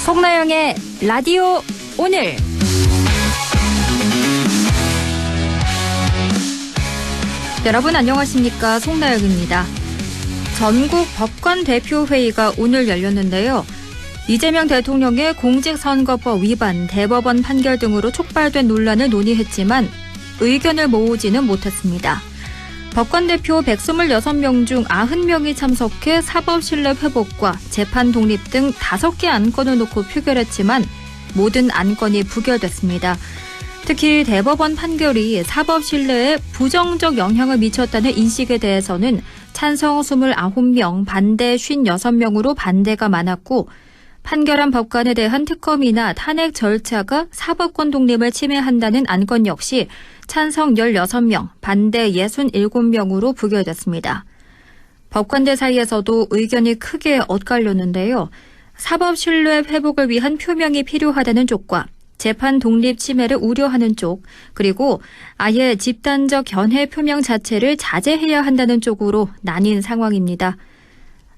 송나영의 라디오 오늘. 여러분 안녕하십니까? 송나영입니다. 전국 법관 대표회의가 오늘 열렸는데요. 이재명 대통령의 공직선거법 위반, 대법원 판결 등으로 촉발된 논란을 논의했지만 의견을 모으지는 못했습니다. 법관 대표 126명 중 90명이 참석해 사법신뢰 회복과 재판 독립 등 5개 안건을 놓고 표결했지만 모든 안건이 부결됐습니다. 특히 대법원 판결이 사법신뢰에 부정적 영향을 미쳤다는 인식에 대해서는 찬성 29명, 반대 56명으로 반대가 많았고 판결한 법관에 대한 특검이나 탄핵 절차가 사법권 독립을 침해한다는 안건 역시 찬성 16명, 반대 67명으로 부결됐습니다. 법관들 사이에서도 의견이 크게 엇갈렸는데요. 사법 신뢰 회복을 위한 표명이 필요하다는 쪽과 재판 독립 침해를 우려하는 쪽, 그리고 아예 집단적 견해 표명 자체를 자제해야 한다는 쪽으로 나뉜 상황입니다.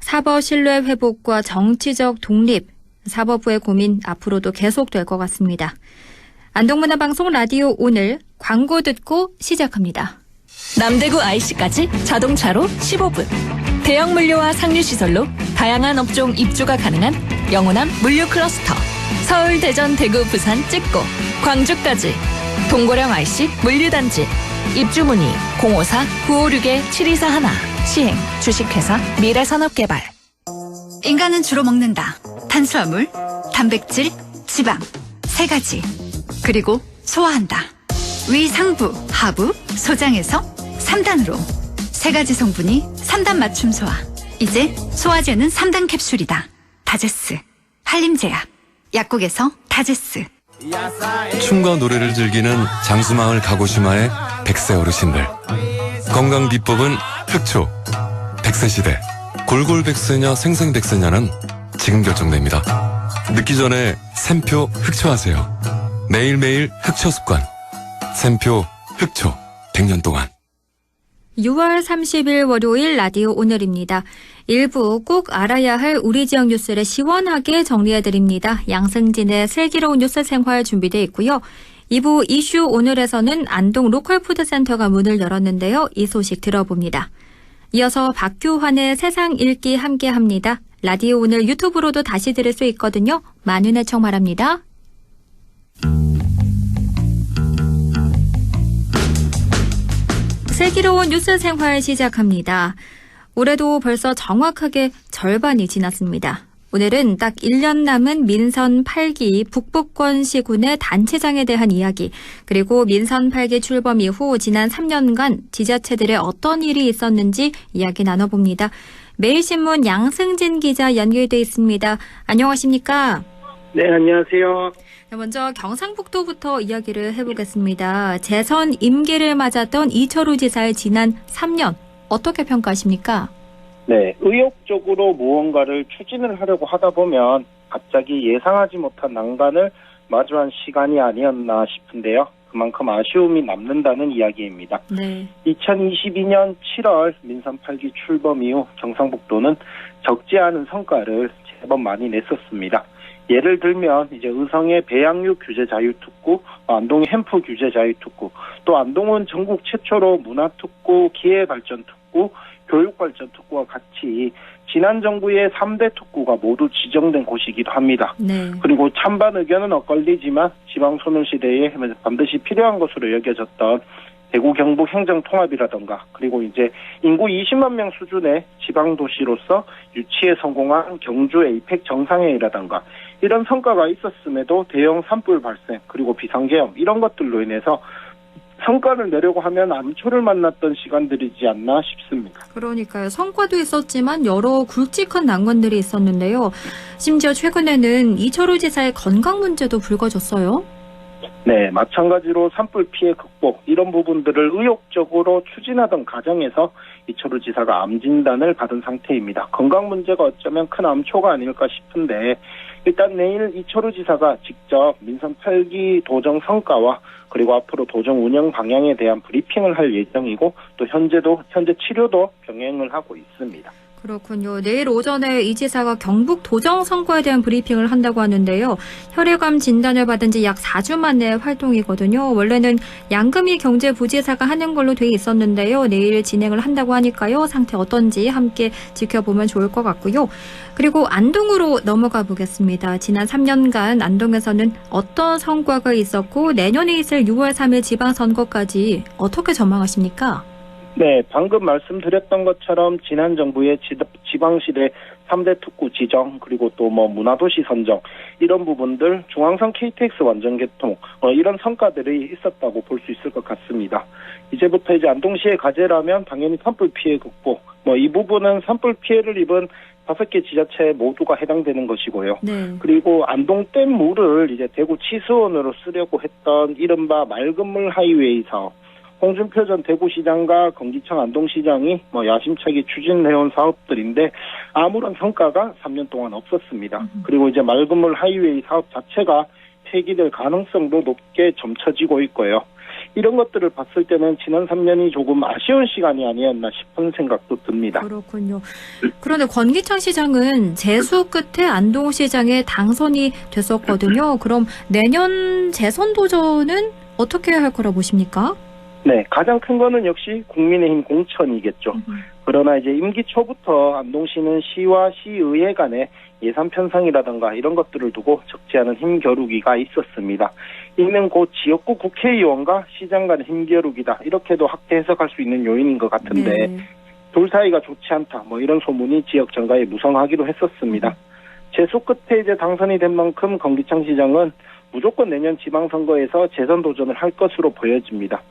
사법 신뢰 회복과 정치적 독립, 사법부의 고민 앞으로도 계속될 것 같습니다. 안동문화방송 라디오 오늘 광고 듣고 시작합니다. 남대구 IC까지 자동차로 15분. 대형 물류와 상류시설로 다양한 업종 입주가 가능한 영호남 물류클러스터. 서울, 대전, 대구, 부산 찍고 광주까지. 동고령 IC 물류단지. 입주 문의 054-956-7241. 시행 주식회사 미래산업개발. 인간은 주로 먹는다. 탄수화물, 단백질, 지방 3가지. 그리고 소화한다. 위, 상부, 하부, 소장에서 3단으로 3가지 성분이 3단 맞춤 소화. 이제 소화제는 3단 캡슐이다. 다제스, 한림제약, 약국에서 다제스. 춤과 노래를 즐기는 장수마을 가고시마의 100세 어르신들. 건강 비법은 흑초. 100세 시대 골골백세냐 생생백세냐는 지금 결정됩니다. 늦기 전에 샘표 흑초하세요. 매일매일 흑초 습관. 샘표 흑초 100년 동안. 6월 30일 월요일 라디오 오늘입니다. 1부 꼭 알아야 할 우리 지역 뉴스를 시원하게 정리해드립니다. 양승진의 슬기로운 뉴스 생활 준비되어 있고요. 2부 이슈 오늘에서는 안동 로컬푸드센터가 문을 열었는데요. 이 소식 들어봅니다. 이어서 박규환의 세상 읽기 함께합니다. 라디오 오늘 유튜브로도 다시 들을 수 있거든요. 많은 애청 바랍니다. 슬기로운 뉴스 생활 시작합니다. 올해도 벌써 정확하게 절반이 지났습니다. 오늘은 딱 1년 남은 민선 8기 북부권 시군의 단체장에 대한 이야기, 그리고 민선 8기 출범 이후 지난 3년간 지자체들의 어떤 일이 있었는지 이야기 나눠봅니다. 매일신문 양승진 기자 연결돼 있습니다. 안녕하십니까? 네, 안녕하세요. 먼저 경상북도부터 이야기를 해보겠습니다. 재선 임기를 맞았던 이철우 지사의 지난 3년 어떻게 평가하십니까? 네, 의욕적으로 무언가를 추진을 하려고 하다 보면 갑자기 예상하지 못한 난관을 마주한 시간이 아니었나 싶은데요. 그만큼 아쉬움이 남는다는 이야기입니다. 네. 2022년 7월 민선 8기 출범 이후 경상북도는 적지 않은 성과를 제법 많이 냈었습니다. 예를 들면 이제 의성의 배양육 규제 자유특구, 안동의 햄프 규제 자유특구, 또 안동은 전국 최초로 문화특구, 기회발전특구, 교육발전특구와 같이 지난 정부의 3대 특구가 모두 지정된 곳이기도 합니다. 네. 그리고 찬반 의견은 엇갈리지만 지방소멸시대에 반드시 필요한 것으로 여겨졌던 대구 경북 행정통합이라던가, 그리고 이제 인구 20만 명 수준의 지방도시로서 유치에 성공한 경주 에이펙 정상회의라던가, 이런 성과가 있었음에도 대형 산불 발생, 그리고 비상계엄, 이런 것들로 인해서 성과를 내려고 하면 암초를 만났던 시간들이지 않나 싶습니다. 그러니까요. 성과도 있었지만 여러 굵직한 난관들이 있었는데요. 심지어 최근에는 이철우 지사의 건강 문제도 불거졌어요. 네, 마찬가지로 산불 피해 극복, 이런 부분들을 의욕적으로 추진하던 과정에서 이철우 지사가 암 진단을 받은 상태입니다. 건강 문제가 어쩌면 큰 암초가 아닐까 싶은데, 일단 내일 이철우 지사가 직접 민선 8기 도정 성과와 그리고 앞으로 도정 운영 방향에 대한 브리핑을 할 예정이고 또 현재 치료도 병행을 하고 있습니다. 그렇군요. 내일 오전에 이 지사가 경북 도정 성과에 대한 브리핑을 한다고 하는데요. 혈액암 진단을 받은 지 약 4주 만에 활동이거든요. 원래는 양금희 경제부지사가 하는 걸로 돼 있었는데요. 내일 진행을 한다고 하니까요. 상태 어떤지 함께 지켜보면 좋을 것 같고요. 그리고 안동으로 넘어가 보겠습니다. 지난 3년간 안동에서는 어떤 성과가 있었고 내년에 있을 6월 3일 지방선거까지 어떻게 전망하십니까? 네, 방금 말씀드렸던 것처럼 지난 정부의 지방시대 3대 특구 지정 그리고 또 문화도시 선정 이런 부분들 중앙선 KTX 완전 개통 이런 성과들이 있었다고 볼 수 있을 것 같습니다. 이제부터 이제 안동시의 과제라면 당연히 산불 피해 극복 이 부분은 산불 피해를 입은 5개 지자체 모두가 해당되는 것이고요. 네. 그리고 안동댐 물을 이제 대구 치수원으로 쓰려고 했던 이른바 맑은물 하이웨이 사업. 홍준표 전 대구시장과 경기청 안동시장이 야심차게 추진해온 사업들인데 아무런 성과가 3년 동안 없었습니다. 그리고 이제 맑은물 하이웨이 사업 자체가 폐기될 가능성도 높게 점쳐지고 있고요. 이런 것들을 봤을 때는 지난 3년이 조금 아쉬운 시간이 아니었나 싶은 생각도 듭니다. 그렇군요. 그런데 권기창 시장은 재수 끝에 안동시장에 당선이 됐었거든요. 그럼 내년 재선 도전은 어떻게 할 거라 보십니까? 네, 가장 큰 거는 역시 국민의힘 공천이겠죠. 그러나 이제 임기 초부터 안동시는 시와 시의회 간의 예산 편성이라든가 이런 것들을 두고 적지 않은 힘겨루기가 있었습니다. 이는 곧 지역구 국회의원과 시장 간의 힘겨루기다. 이렇게도 학대 해석할 수 있는 요인인 것 같은데 네. 둘 사이가 좋지 않다. 이런 소문이 지역 정가에 무성하기도 했었습니다. 재수 끝에 이제 당선이 된 만큼 권기창 시장은 무조건 내년 지방선거에서 재선 도전을 할 것으로 보여집니다.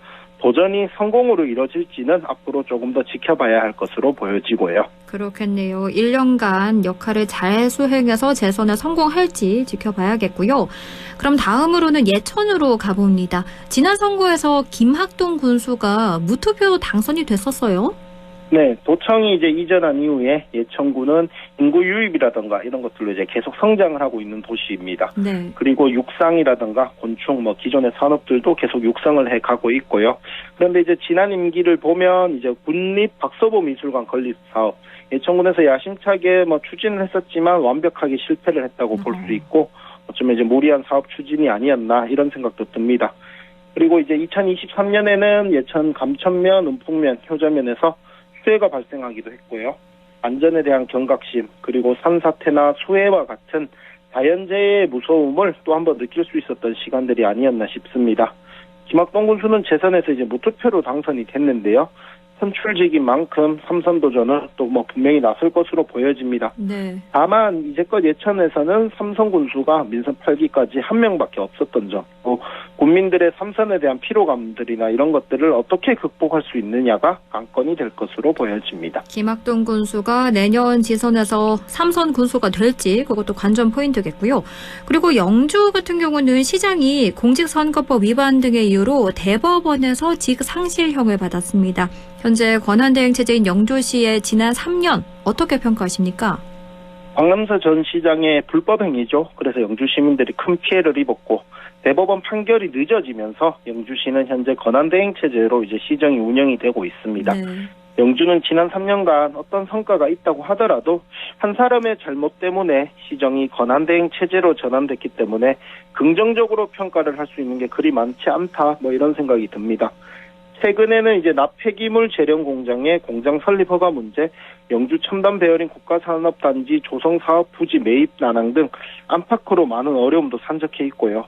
도전이 성공으로 이뤄질지는 앞으로 조금 더 지켜봐야 할 것으로 보여지고요. 그렇겠네요. 1년간 역할을 잘 수행해서 재선에 성공할지 지켜봐야겠고요. 그럼 다음으로는 예천으로 가봅니다. 지난 선거에서 김학동 군수가 무투표로 당선이 됐었어요. 네, 도청이 이제 이전한 이후에 예천구는 인구 유입이라든가 이런 것들로 이제 계속 성장을 하고 있는 도시입니다. 네. 그리고 육상이라든가 곤충, 기존의 산업들도 계속 육성을 해 가고 있고요. 그런데 이제 지난 임기를 보면 이제 군립 박서보 미술관 건립 사업, 예천군에서 야심차게 추진을 했었지만 완벽하게 실패를 했다고 볼 수 있고, 어쩌면 이제 무리한 사업 추진이 아니었나 이런 생각도 듭니다. 그리고 이제 2023년에는 예천 감천면, 은풍면, 효자면에서 수해가 발생하기도 했고요. 안전에 대한 경각심 그리고 산사태나 수해와 같은 자연재해의 무서움을 또 한 번 느낄 수 있었던 시간들이 아니었나 싶습니다. 김학동 군수는 재선에서 이제 무투표로 당선이 됐는데요. 선출직인 만큼 삼선 도전은 또 분명히 나설 것으로 보여집니다. 네. 다만 이제껏 예천에서는 삼선 군수가 민선 8기까지 한 명밖에 없었던 점, 또 국민들의 삼선에 대한 피로감들이나 이런 것들을 어떻게 극복할 수 있느냐가 관건이 될 것으로 보여집니다. 김학동 군수가 내년 지선에서 3선 군수가 될지 그것도 관전 포인트겠고요. 그리고 영주 같은 경우는 시장이 공직선거법 위반 등의 이유로 대법원에서 직상실형을 받았습니다. 현재 권한대행 체제인 영주시의 지난 3년 어떻게 평가하십니까? 박남서 전 시장의 불법 행위죠. 그래서 영주 시민들이 큰 피해를 입었고 대법원 판결이 늦어지면서 영주시는 현재 권한대행 체제로 이제 시정이 운영이 되고 있습니다. 네. 영주는 지난 3년간 어떤 성과가 있다고 하더라도 한 사람의 잘못 때문에 시정이 권한대행 체제로 전환됐기 때문에 긍정적으로 평가를 할 수 있는 게 그리 많지 않다. 이런 생각이 듭니다. 최근에는 이제 납폐기물 재련 공장의 공장 설립 허가 문제, 영주 첨단 베어링 국가산업단지 조성 사업 부지 매입 난항 등 안팎으로 많은 어려움도 산적해 있고요.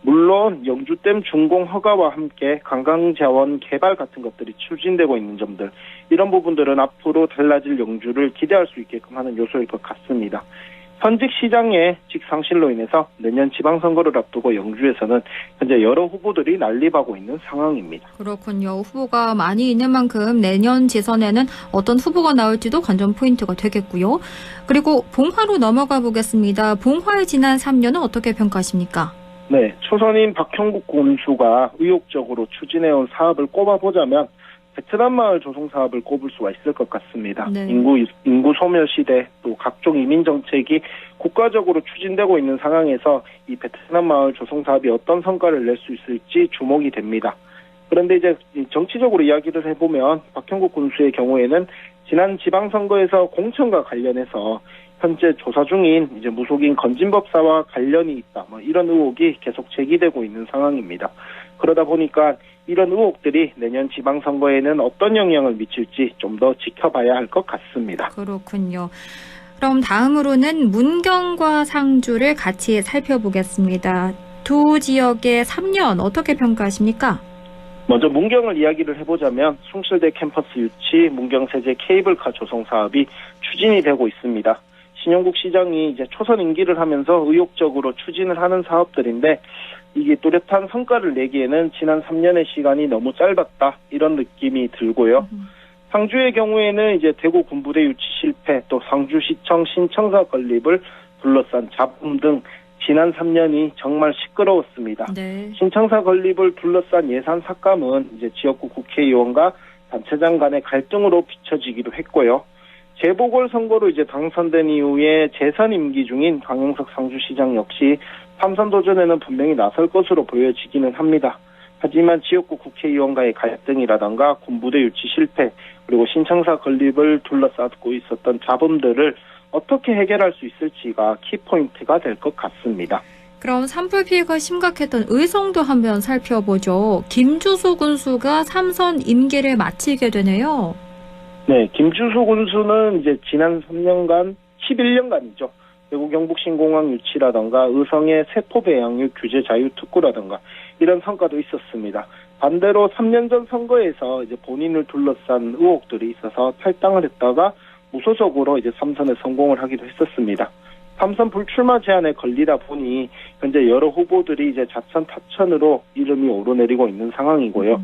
물론 영주댐 준공 허가와 함께 관광자원 개발 같은 것들이 추진되고 있는 점들, 이런 부분들은 앞으로 달라질 영주를 기대할 수 있게끔 하는 요소일 것 같습니다. 현직 시장의 직상실로 인해서 내년 지방선거를 앞두고 영주에서는 현재 여러 후보들이 난립하고 있는 상황입니다. 그렇군요. 후보가 많이 있는 만큼 내년 지선에는 어떤 후보가 나올지도 관전 포인트가 되겠고요. 그리고 봉화로 넘어가 보겠습니다. 봉화의 지난 3년은 어떻게 평가하십니까? 네, 초선인 박형국 군수가 의욕적으로 추진해온 사업을 꼽아보자면 베트남 마을 조성 사업을 꼽을 수가 있을 것 같습니다. 네. 인구 소멸 시대 또 각종 이민 정책이 국가적으로 추진되고 있는 상황에서 이 베트남 마을 조성 사업이 어떤 성과를 낼 수 있을지 주목이 됩니다. 그런데 이제 정치적으로 이야기를 해보면 박형국 군수의 경우에는 지난 지방선거에서 공천과 관련해서 현재 조사 중인 이제 무속인 건진법사와 관련이 있다. 이런 의혹이 계속 제기되고 있는 상황입니다. 그러다 보니까 이런 의혹들이 내년 지방선거에는 어떤 영향을 미칠지 좀 더 지켜봐야 할 것 같습니다. 그렇군요. 그럼 다음으로는 문경과 상주를 같이 살펴보겠습니다. 두 지역의 3년 어떻게 평가하십니까? 먼저 문경을 이야기를 해보자면 숭실대 캠퍼스 유치, 문경세제 케이블카 조성 사업이 추진이 되고 있습니다. 신영국 시장이 이제 초선 임기를 하면서 의욕적으로 추진을 하는 사업들인데 이게 뚜렷한 성과를 내기에는 지난 3년의 시간이 너무 짧았다 이런 느낌이 들고요. 상주의 경우에는 이제 대구 군부대 유치 실패, 또 상주시청 신청사 건립을 둘러싼 잡음 등 지난 3년이 정말 시끄러웠습니다. 네. 신청사 건립을 둘러싼 예산 삭감은 이제 지역구 국회의원과 단체장 간의 갈등으로 비춰지기도 했고요. 재보궐선거로 이제 당선된 이후에 재선 임기 중인 강영석 상주시장 역시 삼선 도전에는 분명히 나설 것으로 보여지기는 합니다. 하지만 지역구 국회의원과의 갈등이라던가 군부대 유치 실패, 그리고 신청사 건립을 둘러싸고 있었던 잡음들을 어떻게 해결할 수 있을지가 키포인트가 될 것 같습니다. 그럼 산불 피해가 심각했던 의성도 한번 살펴보죠. 김주수 군수가 3선 임기를 마치게 되네요. 네, 김주수 군수는 이제 지난 3년간, 11년간이죠. 대구 경북 신공항 유치라던가 의성의 세포 배양육 규제 자유 특구라던가 이런 성과도 있었습니다. 반대로 3년 전 선거에서 이제 본인을 둘러싼 의혹들이 있어서 탈당을 했다가 무소속으로 이제 3선에 성공을 하기도 했었습니다. 3선 불출마 제한에 걸리다 보니 현재 여러 후보들이 이제 자천 타천으로 이름이 오르내리고 있는 상황이고요.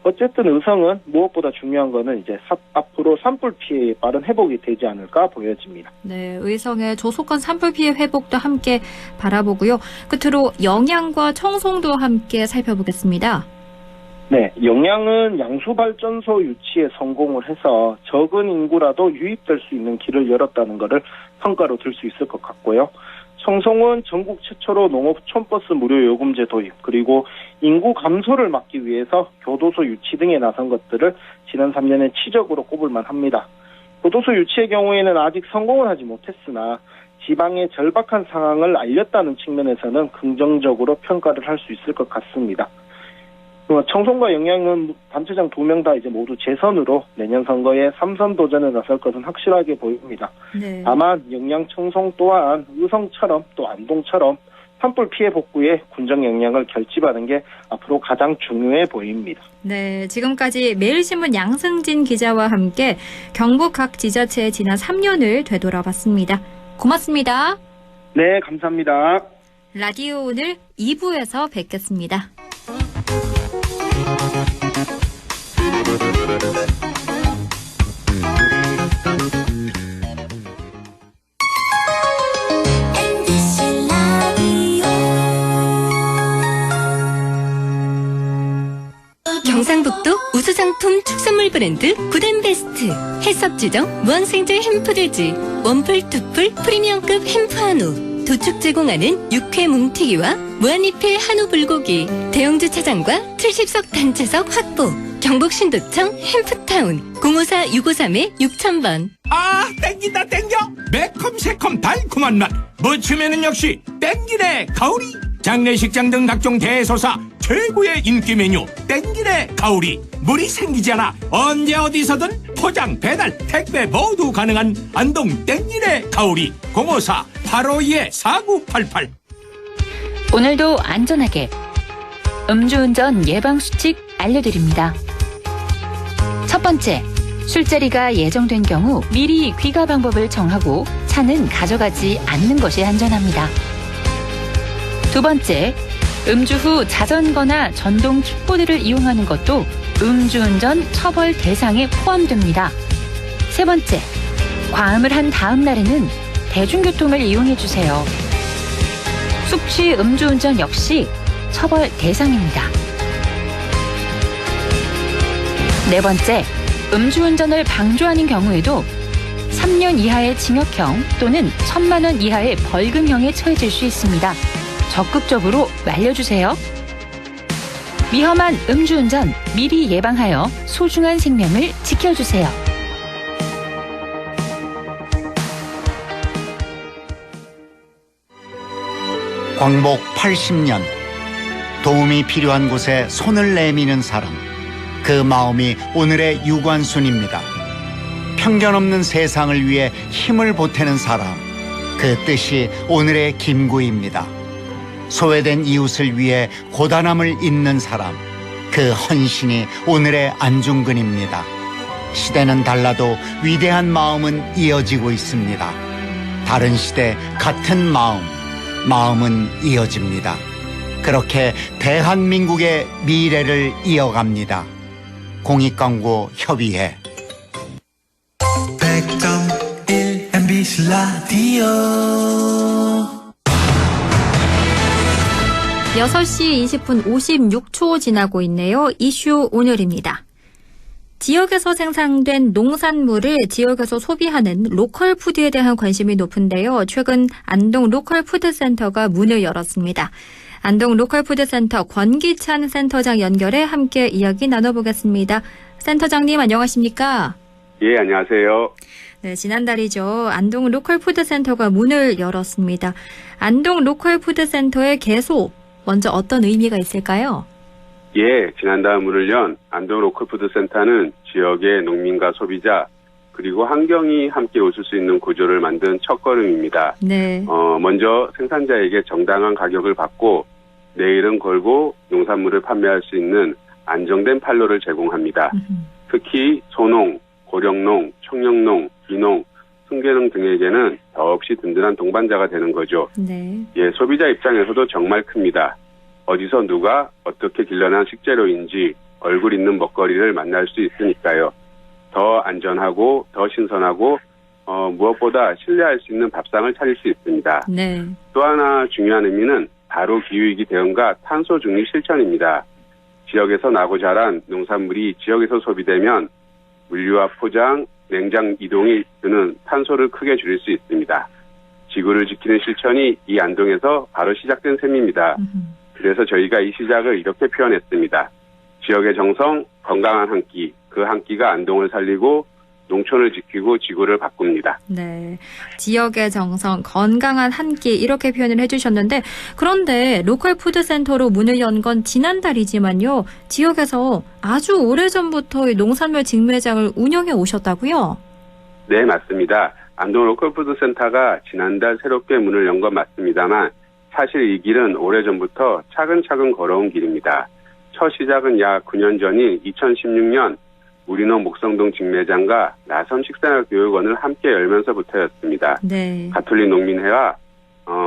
어쨌든 의성은 무엇보다 중요한 거는 이제 앞으로 산불 피해의 빠른 회복이 되지 않을까 보여집니다. 네, 의성의 조속한 산불 피해 회복도 함께 바라보고요. 끝으로 영양과 청송도 함께 살펴보겠습니다. 네, 영양은 양수발전소 유치에 성공을 해서 적은 인구라도 유입될 수 있는 길을 열었다는 것을 성과로 들 수 있을 것 같고요. 청송은 전국 최초로 농업촌버스 무료 요금제 도입, 그리고 인구 감소를 막기 위해서 교도소 유치 등에 나선 것들을 지난 3년에 치적으로 꼽을 만합니다. 교도소 유치의 경우에는 아직 성공을 하지 못했으나 지방의 절박한 상황을 알렸다는 측면에서는 긍정적으로 평가를 할 수 있을 것 같습니다. 청송과 영양은 단체장 2명 다 이제 모두 재선으로 내년 선거에 3선 도전에 나설 것은 확실하게 보입니다. 네. 다만 영양 청송 또한 의성처럼 또 안동처럼 산불 피해 복구에 군정 역량을 결집하는 게 앞으로 가장 중요해 보입니다. 네, 지금까지 매일신문 양승진 기자와 함께 경북 각 지자체의 지난 3년을 되돌아봤습니다. 고맙습니다. 네, 감사합니다. 라디오 오늘 2부에서 뵙겠습니다. 경상북도 우수상품 축산물 브랜드 굿앤베스트 해썹지정 무항생제 햄푸드즈 원풀 투풀 프리미엄급 햄프 한우 도축 제공하는 육회 뭉튀기와 무한리필 한우 불고기 대형주 차장과 70석 단체석 확보 경북 신도청 햄프타운 054-653-6000번 아 땡긴다 땡겨 매콤새콤 달콤한 맛 무침에는 역시 땡기네 가오리 장례식장 등 각종 대소사 최고의 인기 메뉴 땡기네 가오리 물이 생기지 않아 언제 어디서든 포장 배달 택배 모두 가능한 안동 땡기네 가오리 054-852-4988 오늘도 안전하게 음주운전 예방수칙 알려드립니다. 첫 번째, 술자리가 예정된 경우 미리 귀가 방법을 정하고 차는 가져가지 않는 것이 안전합니다. 두 번째, 음주 후 자전거나 전동 킥보드를 이용하는 것도 음주운전 처벌 대상에 포함됩니다. 세 번째, 과음을 한 다음 날에는 대중교통을 이용해주세요. 숙취 음주운전 역시 처벌 대상입니다. 네 번째, 음주운전을 방조하는 경우에도 3년 이하의 징역형 또는 1,000만 원 이하의 벌금형에 처해질 수 있습니다. 적극적으로 말려주세요. 위험한 음주운전 미리 예방하여 소중한 생명을 지켜주세요. 광복 80년, 도움이 필요한 곳에 손을 내미는 사람, 그 마음이 오늘의 유관순입니다. 편견 없는 세상을 위해 힘을 보태는 사람, 그 뜻이 오늘의 김구입니다. 소외된 이웃을 위해 고단함을 잇는 사람, 그 헌신이 오늘의 안중근입니다. 시대는 달라도 위대한 마음은 이어지고 있습니다. 다른 시대 같은 마음은 이어집니다. 그렇게 대한민국의 미래를 이어갑니다. 공익광고협의회 100.1 MBC 라디오 6시 20분 56초 지나고 있네요. 이슈 오늘입니다. 지역에서 생산된 농산물을 지역에서 소비하는 로컬 푸드에 대한 관심이 높은데요. 최근 안동 로컬 푸드센터가 문을 열었습니다. 안동 로컬 푸드센터 권기찬 센터장 연결해 함께 이야기 나눠보겠습니다. 센터장님 안녕하십니까? 예, 안녕하세요. 네, 지난달이죠. 안동 로컬 푸드센터가 문을 열었습니다. 안동 로컬 푸드센터의 개소, 먼저 어떤 의미가 있을까요? 예, 지난달 문을 연 안동 로컬푸드센터는 지역의 농민과 소비자 그리고 환경이 함께 웃을 수 있는 구조를 만든 첫걸음입니다. 네. 먼저 생산자에게 정당한 가격을 받고 내일은 걸고 농산물을 판매할 수 있는 안정된 판로를 제공합니다. 특히 소농, 고령농, 청년농, 기농, 승계농 등에게는 더없이 든든한 동반자가 되는 거죠. 네. 예, 소비자 입장에서도 정말 큽니다. 어디서 누가 어떻게 길러낸 식재료인지 얼굴 있는 먹거리를 만날 수 있으니까요. 더 안전하고 더 신선하고 무엇보다 신뢰할 수 있는 밥상을 차릴 수 있습니다. 네. 또 하나 중요한 의미는 바로 기후위기 대응과 탄소 중립 실천입니다. 지역에서 나고 자란 농산물이 지역에서 소비되면 물류와 포장, 냉장 이동이 드는 탄소를 크게 줄일 수 있습니다. 지구를 지키는 실천이 이 안동에서 바로 시작된 셈입니다. 그래서 저희가 이 시작을 이렇게 표현했습니다. 지역의 정성, 건강한 한 끼, 그 한 끼가 안동을 살리고 농촌을 지키고 지구를 바꿉니다. 네, 지역의 정성, 건강한 한 끼 이렇게 표현을 해주셨는데 그런데 로컬 푸드센터로 문을 연 건 지난달이지만요. 지역에서 아주 오래전부터 이 농산물 직매장을 운영해 오셨다고요? 네, 맞습니다. 안동 로컬푸드센터가 지난달 새롭게 문을 연 건 맞습니다만 사실 이 길은 오래전부터 차근차근 걸어온 길입니다. 첫 시작은 약 9년 전인 2016년 우리농 목성동 직매장과 나섬 식생활교육원을 함께 열면서부터였습니다. 네. 가톨릭 농민회와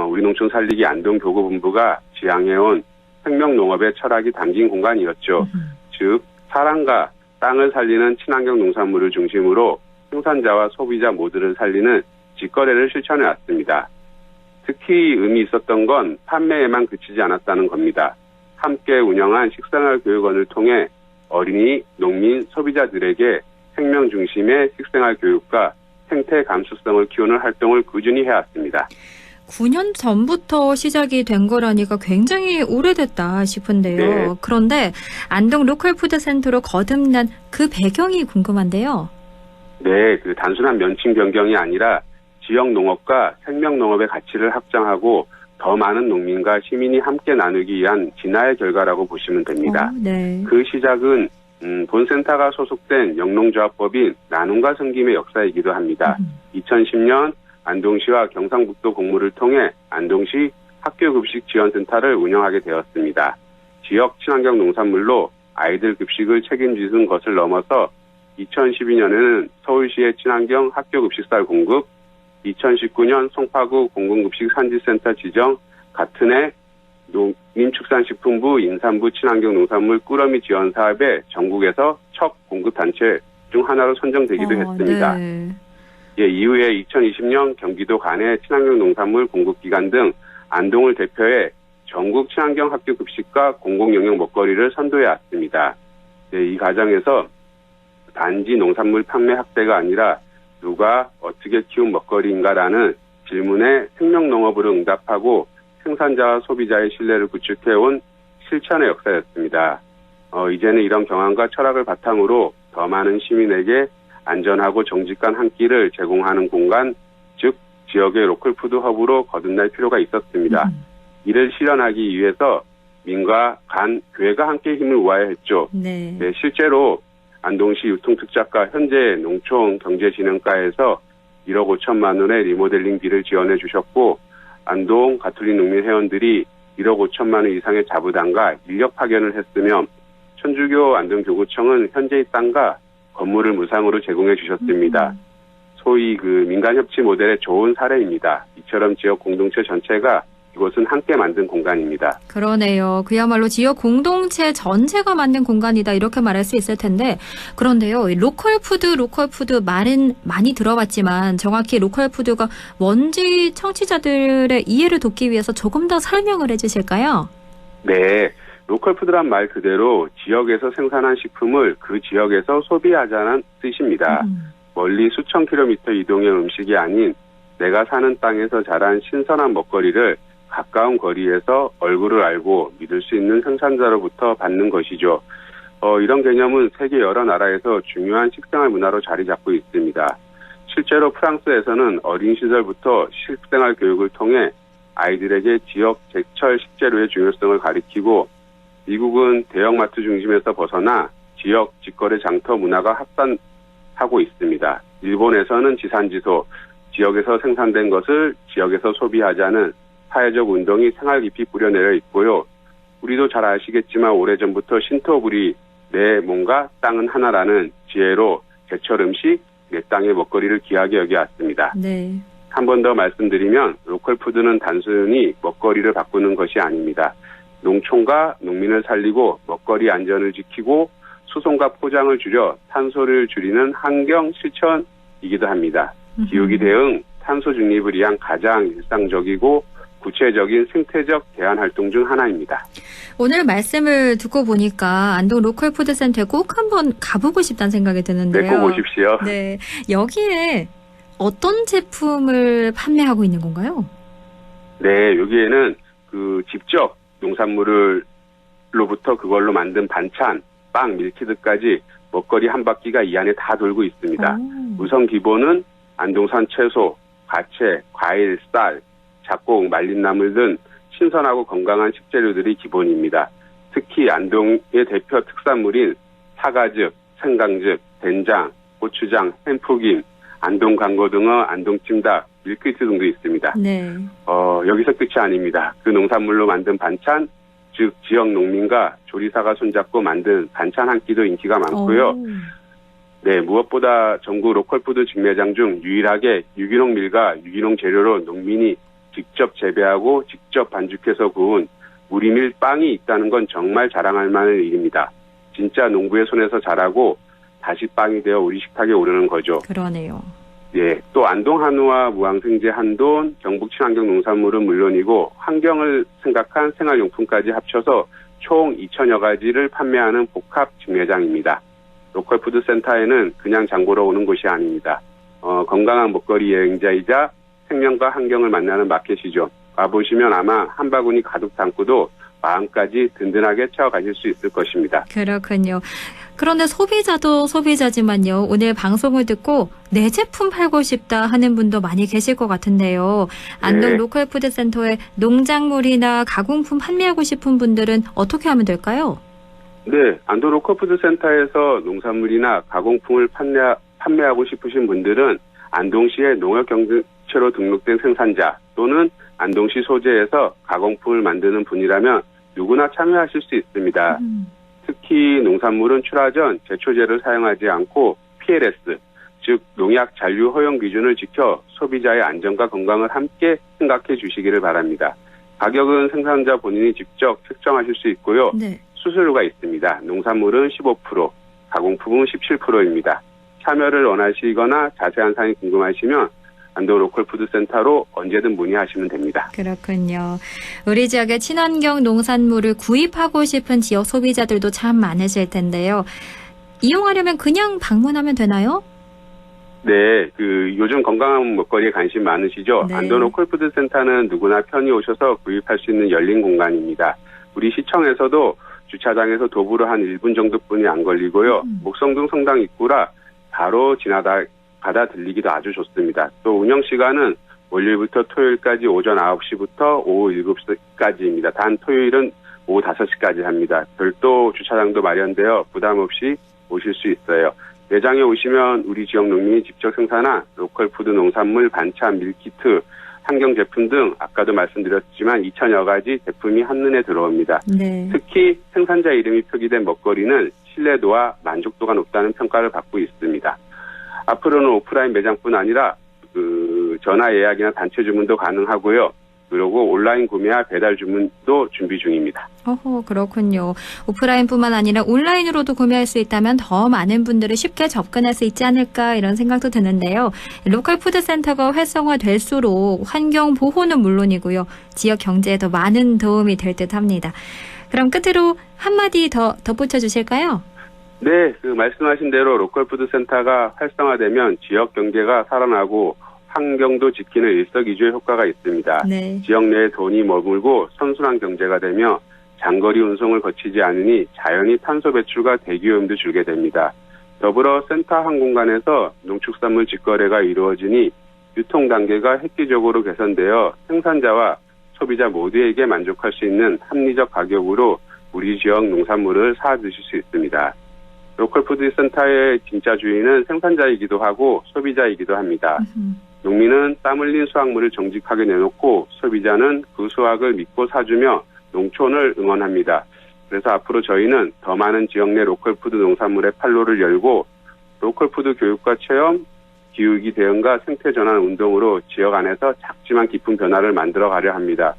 우리 농촌 살리기 안동교구본부가 지향해온 생명농업의 철학이 담긴 공간이었죠. 즉 사람과 땅을 살리는 친환경 농산물을 중심으로 생산자와 소비자 모두를 살리는 직거래를 실천해 왔습니다. 특히 의미 있었던 건 판매에만 그치지 않았다는 겁니다. 함께 운영한 식생활교육원을 통해 어린이, 농민, 소비자들에게 생명 중심의 식생활 교육과 생태 감수성을 키우는 활동을 꾸준히 해왔습니다. 9년 전부터 시작이 된 거라니까 굉장히 오래됐다 싶은데요. 네. 그런데 안동 로컬푸드센터로 거듭난 그 배경이 궁금한데요. 네, 그 단순한 면칭 변경이 아니라 지역 농업과 생명 농업의 가치를 확장하고 더 많은 농민과 시민이 함께 나누기 위한 진화의 결과라고 보시면 됩니다. 네. 그 시작은 본센터가 소속된 영농조합법인 나눔과 섬김의 역사이기도 합니다. 2010년 안동시와 경상북도 공모를 통해 안동시 학교급식 지원센터를 운영하게 되었습니다. 지역 친환경 농산물로 아이들 급식을 책임지는 것을 넘어서 2012년에는 서울시의 친환경 학교급식쌀 공급, 2019년 송파구 공공급식 산지센터 지정, 같은 해 농림축산식품부 인삼부 친환경 농산물 꾸러미 지원 사업에 전국에서 첫 공급단체 중 하나로 선정되기도 했습니다. 네. 예, 이후에 2020년 경기도 간의 친환경 농산물 공급기간 등 안동을 대표해 전국 친환경 학교급식과 공공영양 먹거리를 선도해 왔습니다. 네, 이 과정에서 단지 농산물 판매 확대가 아니라 누가 어떻게 키운 먹거리인가라는 질문에 생명농업으로 응답하고 생산자와 소비자의 신뢰를 구축해온 실천의 역사였습니다. 이제는 이런 경험과 철학을 바탕으로 더 많은 시민에게 안전하고 정직한 한 끼를 제공하는 공간, 즉 지역의 로컬푸드 허브로 거듭날 필요가 있었습니다. 이를 실현하기 위해서 민과 간, 교회가 함께 힘을 모아야 했죠. 네. 네, 실제로 안동시 유통특작과 현재 농촌경제진흥과에서 1억 5천만 원의 리모델링비를 지원해 주셨고 안동 가톨릭 농민 회원들이 1억 5천만 원 이상의 자부담과 인력 파견을 했으며 천주교 안동교구청은 현재의 땅과 건물을 무상으로 제공해 주셨습니다. 소위 그 민간협치 모델의 좋은 사례입니다. 이처럼 지역 공동체 전체가 이곳은 함께 만든 공간입니다. 그러네요. 그야말로 지역 공동체 전체가 만든 공간이다 이렇게 말할 수 있을 텐데 그런데요. 로컬푸드 말은 많이 들어봤지만 정확히 로컬푸드가 뭔지 청취자들의 이해를 돕기 위해서 조금 더 설명을 해주실까요? 네. 로컬푸드란 말 그대로 지역에서 생산한 식품을 그 지역에서 소비하자는 뜻입니다. 멀리 수천 킬로미터 이동의 음식이 아닌 내가 사는 땅에서 자란 신선한 먹거리를 가까운 거리에서 얼굴을 알고 믿을 수 있는 생산자로부터 받는 것이죠. 이런 개념은 세계 여러 나라에서 중요한 식생활 문화로 자리 잡고 있습니다. 실제로 프랑스에서는 어린 시절부터 식생활 교육을 통해 아이들에게 지역 제철 식재료의 중요성을 가리키고 미국은 대형마트 중심에서 벗어나 지역 직거래 장터 문화가 확산하고 있습니다. 일본에서는 지산지소, 지역에서 생산된 것을 지역에서 소비하자는 사회적 운동이 생활 깊이 뿌려내려 있고요. 우리도 잘 아시겠지만 오래전부터 신토부리 내 몸과 땅은 하나라는 지혜로 제철 음식, 내 땅의 먹거리를 귀하게 여겨왔습니다. 네. 한 번 더 말씀드리면 로컬푸드는 단순히 먹거리를 바꾸는 것이 아닙니다. 농촌과 농민을 살리고 먹거리 안전을 지키고 수송과 포장을 줄여 탄소를 줄이는 환경 실천이기도 합니다. 기후기 대응, 탄소 중립을 위한 가장 일상적이고 구체적인 생태적 대안 활동 중 하나입니다. 오늘 말씀을 듣고 보니까 안동 로컬푸드센터에 꼭 한번 가보고 싶다는 생각이 드는데요. 네, 꼭 오십시오. 네, 여기에 어떤 제품을 판매하고 있는 건가요? 네, 여기에는 직접 농산물로부터 그걸로 만든 반찬, 빵, 밀키트까지 먹거리 한 바퀴가 이 안에 다 돌고 있습니다. 우선 기본은 안동산 채소, 과채, 과일, 쌀, 잡곡, 말린 나물 등 신선하고 건강한 식재료들이 기본입니다. 특히 안동의 대표 특산물인 사과즙, 생강즙, 된장, 고추장, 햄프김, 안동 강고등어, 안동찜닭, 밀키트 등도 있습니다. 네. 여기서 끝이 아닙니다. 그 농산물로 만든 반찬, 즉 지역 농민과 조리사가 손잡고 만든 반찬 한 끼도 인기가 많고요. 네, 무엇보다 전국 로컬푸드 직매장 중 유일하게 유기농 밀과 유기농 재료로 농민이 직접 재배하고 직접 반죽해서 구운 우리밀 빵이 있다는 건 정말 자랑할 만한 일입니다. 진짜 농부의 손에서 자라고 다시 빵이 되어 우리 식탁에 오르는 거죠. 그러네요. 예, 또 안동 한우와 무항생제 한돈, 경북 친환경 농산물은 물론이고 환경을 생각한 생활용품까지 합쳐서 총 2,000여 가지를 판매하는 복합 직매장입니다. 로컬푸드센터에는 그냥 장 보러 오는 곳이 아닙니다. 건강한 먹거리 여행자이자 생명과 환경을 만나는 마켓이죠. 와보시면 아마 한 바구니 가득 담고도 마음까지 든든하게 채워가실 수 있을 것입니다. 그렇군요. 그런데 소비자도 소비자지만요. 오늘 방송을 듣고 내 제품 팔고 싶다 하는 분도 많이 계실 것 같은데요. 안동 네. 로컬푸드센터에 농작물이나 가공품 판매하고 싶은 분들은 어떻게 하면 될까요? 네, 안동 로컬푸드센터에서 농산물이나 가공품을 판매하고 싶으신 분들은 안동시의 농업경제체로 등록된 생산자 또는 안동시 소재에서 가공품을 만드는 분이라면 누구나 참여하실 수 있습니다. 특히 농산물은 출하 전 제초제를 사용하지 않고 PLS, 즉 농약 잔류 허용 기준을 지켜 소비자의 안전과 건강을 함께 생각해 주시기를 바랍니다. 가격은 생산자 본인이 직접 책정하실 수 있고요. 네. 수수료가 있습니다. 농산물은 15%, 가공품은 17%입니다. 참여를 원하시거나 자세한 사항이 궁금하시면 안동 로컬푸드센터로 언제든 문의하시면 됩니다. 그렇군요. 우리 지역의 친환경 농산물을 구입하고 싶은 지역 소비자들도 참 많으실 텐데요. 이용하려면 그냥 방문하면 되나요? 네, 요즘 건강한 먹거리에 관심 많으시죠? 네. 안동 로컬푸드센터는 누구나 편히 오셔서 구입할 수 있는 열린 공간입니다. 우리 시청에서도 주차장에서 도보로 한 1분 정도뿐이 안 걸리고요. 목성동 성당 입구라 바로 가다 들리기도 아주 좋습니다. 또 운영 시간은 월요일부터 토요일까지 오전 9시부터 오후 7시까지입니다. 단 토요일은 오후 5시까지 합니다. 별도 주차장도 마련되어 부담 없이 오실 수 있어요. 매장에 오시면 우리 지역 농민이 직접 생산한 로컬푸드 농산물, 반찬, 밀키트, 환경 제품 등 아까도 말씀드렸지만 2,000여 가지 제품이 한눈에 들어옵니다. 네. 특히 생산자 이름이 표기된 먹거리는 신뢰도와 만족도가 높다는 평가를 받고 있습니다. 앞으로는 오프라인 매장뿐 아니라 전화 예약이나 단체 주문도 가능하고요. 그리고 온라인 구매와 배달 주문도 준비 중입니다. 그렇군요. 오프라인뿐만 아니라 온라인으로도 구매할 수 있다면 더 많은 분들이 쉽게 접근할 수 있지 않을까 이런 생각도 드는데요. 로컬 푸드센터가 활성화될수록 환경 보호는 물론이고요. 지역 경제에 더 많은 도움이 될 듯합니다. 그럼 끝으로 한마디 더 덧붙여 주실까요? 네, 말씀하신 대로 로컬 푸드센터가 활성화되면 지역 경제가 살아나고 환경도 지키는 일석이조의 효과가 있습니다. 네. 지역 내에 돈이 머물고 선순환 경제가 되며 장거리 운송을 거치지 않으니 자연히 탄소 배출과 대기오염도 줄게 됩니다. 더불어 센터 한 공간에서 농축산물 직거래가 이루어지니 유통 단계가 획기적으로 개선되어 생산자와 소비자 모두에게 만족할 수 있는 합리적 가격으로 우리 지역 농산물을 사 드실 수 있습니다. 로컬푸드센터의 진짜 주인은 생산자이기도 하고 소비자이기도 합니다. 농민은 땀 흘린 수확물을 정직하게 내놓고 소비자는 그 수확을 믿고 사주며 농촌을 응원합니다. 그래서 앞으로 저희는 더 많은 지역 내 로컬푸드 농산물의 판로를 열고 로컬푸드 교육과 체험, 기후위기 대응과 생태전환 운동으로 지역 안에서 작지만 깊은 변화를 만들어가려 합니다.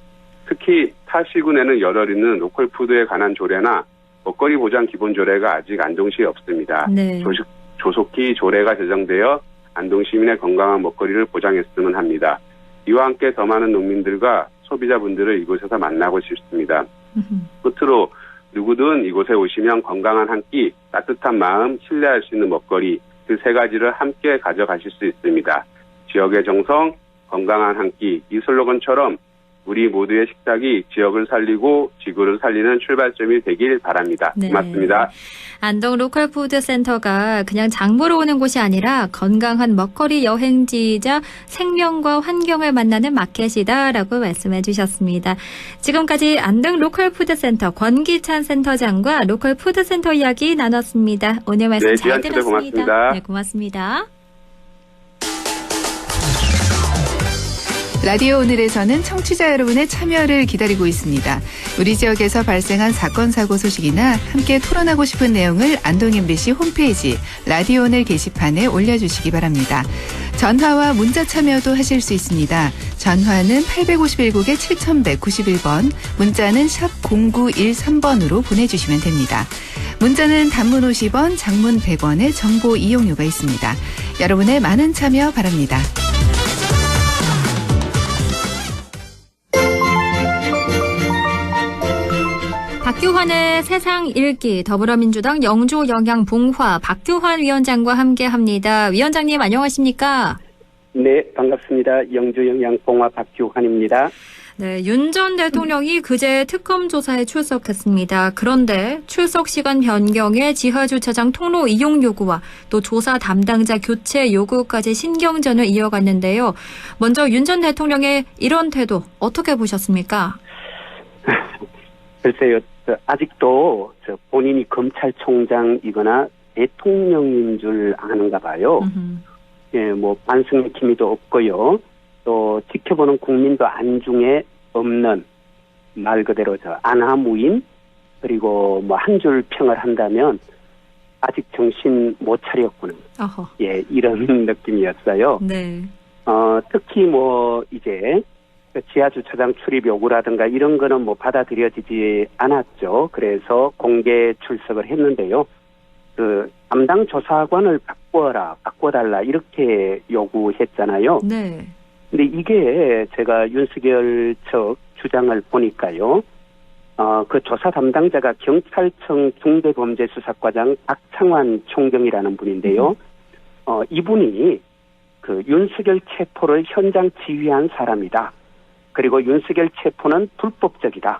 특히 타 시군에는 열흘 있는 로컬푸드에 관한 조례나 먹거리 보장 기본 조례가 아직 안동시에 없습니다. 네. 조속히 조례가 제정되어 안동 시민의 건강한 먹거리를 보장했으면 합니다. 이와 함께 더 많은 농민들과 소비자분들을 이곳에서 만나고 싶습니다. 끝으로 누구든 이곳에 오시면 건강한 한 끼, 따뜻한 마음, 신뢰할 수 있는 먹거리 그 세 가지를 함께 가져가실 수 있습니다. 지역의 정성, 건강한 한 끼 이 슬로건처럼 우리 모두의 식탁이 지역을 살리고 지구를 살리는 출발점이 되길 바랍니다. 네. 고맙습니다. 안동 로컬푸드센터가 그냥 장 보러 오는 곳이 아니라 건강한 먹거리 여행지이자 생명과 환경을 만나는 마켓이다라고 말씀해 주셨습니다. 지금까지 안동 로컬푸드센터 권기찬 센터장과 로컬푸드센터 이야기 나눴습니다. 오늘 말씀 네, 잘 지한 초대 들었습니다. 고맙습니다. 네, 고맙습니다. 라디오 오늘에서는 청취자 여러분의 참여를 기다리고 있습니다. 우리 지역에서 발생한 사건 사고 소식이나 함께 토론하고 싶은 내용을 안동 MBC 홈페이지 라디오 오늘 게시판에 올려주시기 바랍니다. 전화와 문자 참여도 하실 수 있습니다. 전화는 851국에 7191번, 문자는 샵 0913번으로 보내주시면 됩니다. 문자는 단문 50원, 장문 100원의 정보 이용료가 있습니다. 여러분의 많은 참여 바랍니다. 박규환의 세상 읽기 더불어민주당 영주 영양 봉화 박규환 위원장과 함께합니다. 위원장님 안녕하십니까? 네, 반갑습니다. 영주 영양 봉화 박규환입니다. 네, 윤 전 대통령이 그제 특검 조사에 출석했습니다. 그런데 출석 시간 변경에 지하주차장 통로 이용 요구와 또 조사 담당자 교체 요구까지 신경전을 이어갔는데요. 먼저 윤 전 대통령의 이런 태도 어떻게 보셨습니까? 글쎄요, 아직도 본인이 검찰총장이거나 대통령인 줄 아는가 봐요. 예, 뭐 반성의 기미도 없고요. 또 지켜보는 국민도 안중에 없는 말 그대로 안하무인 그리고 뭐 한 줄 평을 한다면 아직 정신 못 차렸구나. 어허. 예, 이런 느낌이었어요. 네. 특히 뭐 이제 지하주차장 출입 요구라든가 이런 거는 뭐 받아들여지지 않았죠. 그래서 공개 출석을 했는데요. 담당 조사관을 바꿔달라 이렇게 요구했잖아요. 네. 근데 이게 제가 윤석열 측 주장을 보니까요. 그 조사 담당자가 경찰청 중대범죄수사과장 박창환 총경이라는 분인데요. 이분이 그 윤석열 체포를 현장 지휘한 사람이다. 그리고 윤석열 체포는 불법적이다.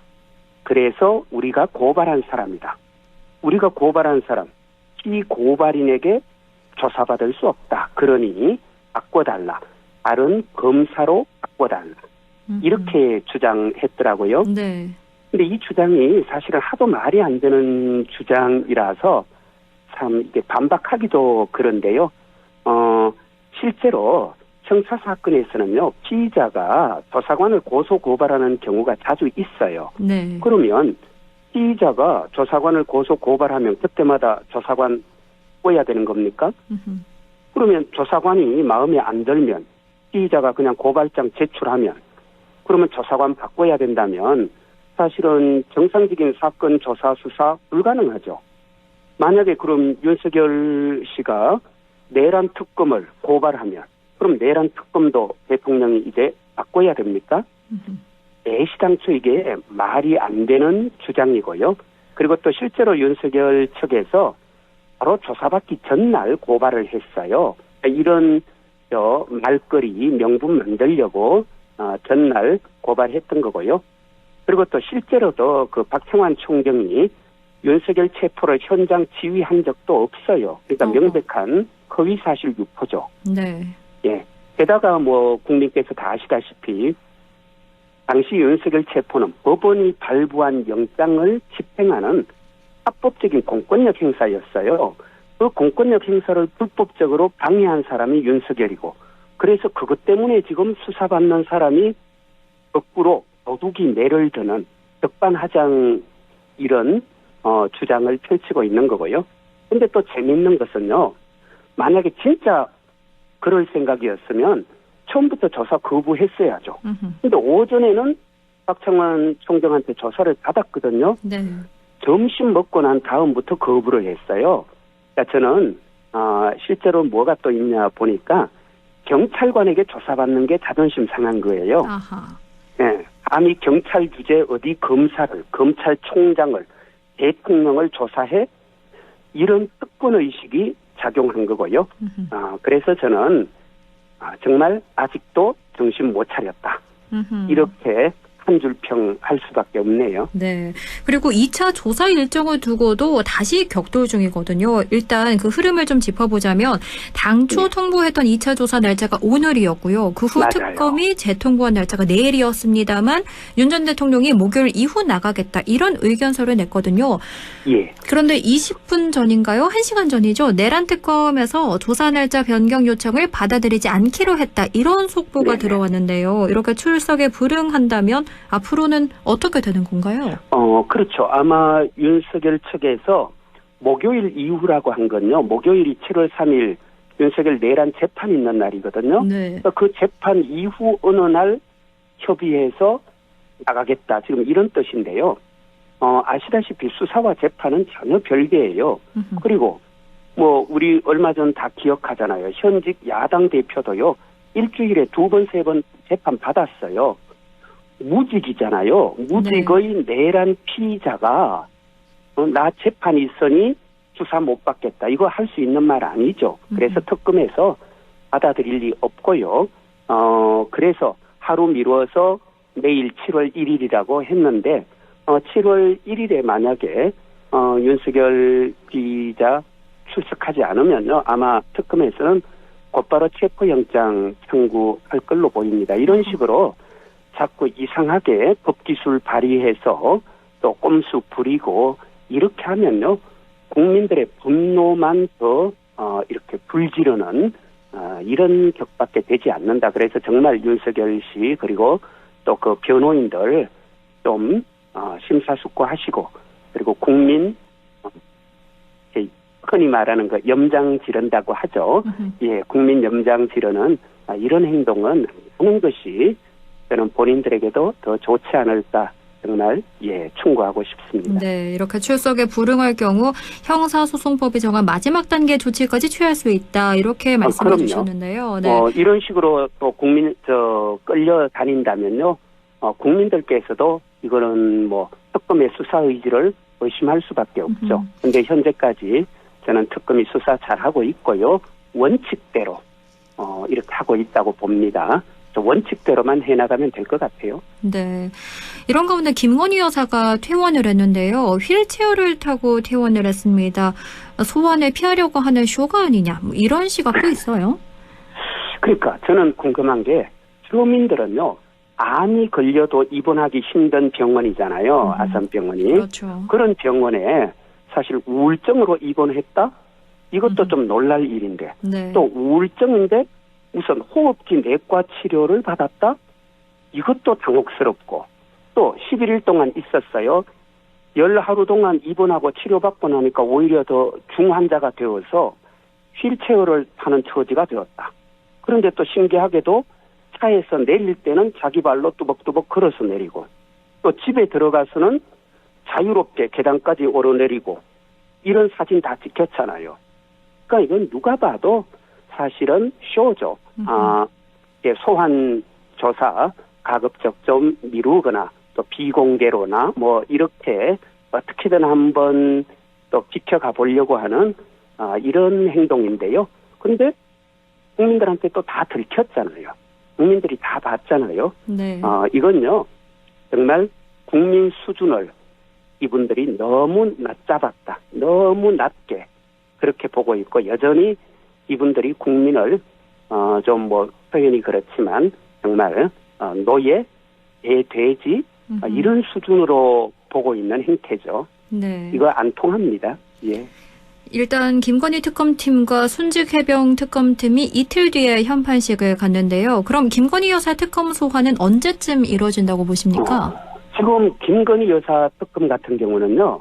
그래서 우리가 고발한 사람이다. 우리가 고발한 사람, 피고발인에게 조사받을 수 없다. 그러니 바꿔달라. 다른 검사로 바꿔달라. 이렇게 주장했더라고요. 네. 근데 이 주장이 사실은 하도 말이 안 되는 주장이라서 참 이게 반박하기도 그런데요. 실제로 형사 사건에서는요, 피의자가 조사관을 고소 고발하는 경우가 자주 있어요. 네. 그러면 피의자가 조사관을 고소 고발하면 그때마다 조사관 바꿔야 되는 겁니까? 그러면 조사관이 마음에 안 들면 피의자가 그냥 고발장 제출하면 그러면 조사관 바꿔야 된다면 사실은 정상적인 사건 조사 수사 불가능하죠. 만약에 그럼 윤석열 씨가 내란 특검을 고발하면 그럼 내란 특검도 대통령이 이제 바꿔야 됩니까? 애시당초 이게 말이 안 되는 주장이고요. 그리고 또 실제로 윤석열 측에서 바로 조사받기 전날 고발을 했어요. 이런 말거리 명분 만들려고 전날 고발했던 거고요. 그리고 또 실제로도 그 박창환 총경이 윤석열 체포를 현장 지휘한 적도 없어요. 그러니까 명백한 허위사실 유포죠. 네. 예. 게다가 뭐 국민께서 다 아시다시피 당시 윤석열 체포는 법원이 발부한 영장을 집행하는 합법적인 공권력 행사였어요. 그 공권력 행사를 불법적으로 방해한 사람이 윤석열이고 그래서 그것 때문에 지금 수사받는 사람이 거꾸로 도둑이 매를 드는 적반하장 이런 주장을 펼치고 있는 거고요. 근데 또 재미있는 것은요. 만약에 진짜 그럴 생각이었으면 처음부터 조사 거부했어야죠. 근데 오전에는 박창환 총경한테 조사를 받았거든요. 네. 점심 먹고 난 다음부터 거부를 했어요. 그러니까 저는 실제로 뭐가 또 있냐 보니까 경찰관에게 조사받는 게 자존심 상한 거예요. 아하. 네. 감히 경찰 주재 어디 검사를, 검찰총장을, 대통령을 조사해? 이런 특권의식이 작용한 거고요. 그래서 저는 정말 아직도 정신 못 차렸다. 이렇게 한 줄 평 할 수밖에 없네요. 네. 그리고 2차 조사 일정을 두고도 다시 격돌 중이거든요. 일단 그 흐름을 좀 짚어보자면 당초 통보했던 2차 조사 날짜가 오늘이었고요. 그 후 특검이 재통보한 날짜가 내일이었습니다만 윤 전 대통령이 목요일 이후 나가겠다 이런 의견서를 냈거든요. 예. 그런데 20분 전인가요? 1시간 전이죠. 내란 특검에서 조사 날짜 변경 요청을 받아들이지 않기로 했다. 이런 속보가 들어왔는데요. 이렇게 출석에 불응한다면 앞으로는 어떻게 되는 건가요? 그렇죠. 아마 윤석열 측에서 목요일 이후라고 한 건요. 목요일이 7월 3일 윤석열 내란 재판 있는 날이거든요. 네. 그 재판 이후 어느 날 협의해서 나가겠다. 지금 이런 뜻인데요. 아시다시피 수사와 재판은 전혀 별개예요. 그리고 뭐 우리 얼마 전 다 기억하잖아요. 현직 야당 대표도요. 일주일에 2번, 3번 재판 받았어요. 무직이잖아요. 무직의 내란 피의자가 나 재판 있으니 수사 못 받겠다. 이거 할 수 있는 말 아니죠. 그래서 특검에서 받아들일 리 없고요. 그래서 하루 미루어서 내일 7월 1일이라고 했는데 7월 1일에 만약에 윤석열 피의자 출석하지 않으면요. 아마 특검에서는 곧바로 체포영장 청구할 걸로 보입니다. 이런 식으로 자꾸 이상하게 법기술 발휘해서 또 꼼수 부리고 이렇게 하면요. 국민들의 분노만 더 이렇게 불지르는 이런 격밖에 되지 않는다. 그래서 정말 윤석열 씨 그리고 또 그 변호인들 좀 심사숙고하시고 그리고 국민 흔히 말하는 거 염장 지른다고 하죠. 예, 국민 염장 지르는 이런 행동은 하는 것이 저는 본인들에게도 더 좋지 않을까 정말 충고하고 싶습니다. 네, 이렇게 출석에 불응할 경우 형사소송법이 정한 마지막 단계 조치까지 취할 수 있다 이렇게 말씀해 주셨는데요. 네. 이런 식으로 또 끌려 다닌다면요, 국민들께서도 이거는 뭐 특검의 수사 의지를 의심할 수밖에 없죠. 근데 현재까지 저는 특검이 수사 잘하고 있고요. 원칙대로 이렇게 하고 있다고 봅니다. 원칙대로만 해나가면 될 것 같아요. 네. 이런 가운데 김건희 여사가 퇴원을 했는데요. 휠체어를 타고 퇴원을 했습니다. 소환을 피하려고 하는 쇼가 아니냐, 뭐 이런 시각도 있어요. 그러니까 저는 궁금한 게 주민들은요. 암이 걸려도 입원하기 힘든 병원이잖아요. 아산병원이. 그렇죠. 그런 병원에 사실 우울증으로 입원했다? 이것도 좀 놀랄 일인데. 네. 또 우울증인데 우선 호흡기 내과 치료를 받았다? 이것도 당혹스럽고. 또 11일 동안 있었어요. 열 하루 동안 입원하고 치료받고 나니까 오히려 더 중환자가 되어서 휠체어를 타는 처지가 되었다. 그런데 또 신기하게도 차에서 내릴 때는 자기 발로 뚜벅뚜벅 걸어서 내리고 또 집에 들어가서는 자유롭게 계단까지 오르내리고 이런 사진 다 찍혔잖아요. 그러니까 이건 누가 봐도 사실은 쇼죠. 소환 조사 가급적 좀 미루거나 또 비공개로나 뭐 이렇게 어떻게든 한번 또 지켜가 보려고 하는 이런 행동인데요. 그런데 국민들한테 또 다 들켰잖아요. 국민들이 다 봤잖아요. 네. 이건요, 정말 국민 수준을 이분들이 너무 낮잡았다. 너무 낮게 그렇게 보고 있고, 여전히 이분들이 국민을, 좀 뭐, 표현이 그렇지만, 정말, 노예, 돼지, 이런 수준으로 보고 있는 행태죠. 네. 이거 안 통합니다. 예. 일단 김건희 특검팀과 순직 해병 특검팀이 이틀 뒤에 현판식을 갖는데요. 그럼 김건희 여사 특검 소환은 언제쯤 이루어진다고 보십니까? 지금 김건희 여사 특검 같은 경우는요.